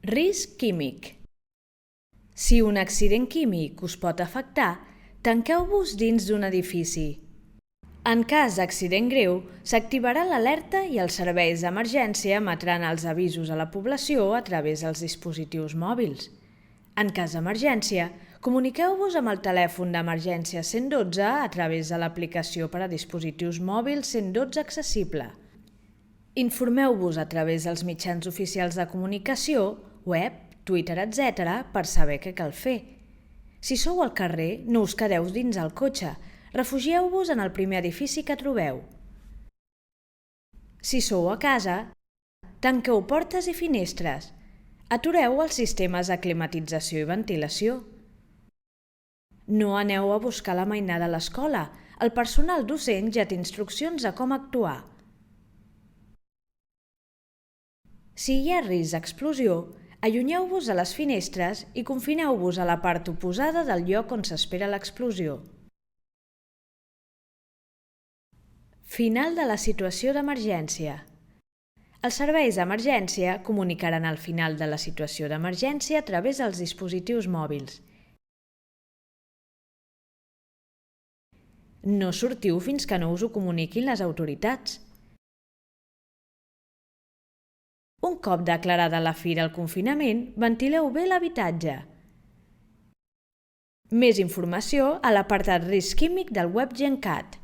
Risc químic. Si un accident químic us pot afectar, tanqueu-vos dins d'un edifici. En cas d'accident greu, s'activarà l'alerta i els serveis d'emergència emetran els avisos a la població a través dels dispositius mòbils. En cas d'emergència, comuniqueu-vos amb el telèfon d'emergència 112 a través de l'aplicació per a dispositius mòbils 112 accessible. Informeu-vos a través dels mitjans oficials de comunicació, web, Twitter, etc. per saber què cal fer. Si sou al carrer, no us quedeu dins el cotxe, refugieu-vos en el primer edifici que trobeu. Si sou a casa, tanqueu portes i finestres. Atureu els sistemes de climatització i ventilació. No aneu a buscar la mainada a l'escola, el personal docent ja té instruccions de com actuar. Si hi ha risc d'explosió, allunyeu-vos de les finestres i confineu-vos a la part oposada del lloc on s'espera l'explosió. Final de la situació d'emergència. Els serveis d'emergència comunicaran el final de la situació d'emergència a través dels dispositius mòbils. No sortiu fins que no us ho comuniquin les autoritats. Un cop declarada la fi del confinament, ventileu bé l'habitatge. Més informació a l'apartat Risc químic del web GenCat.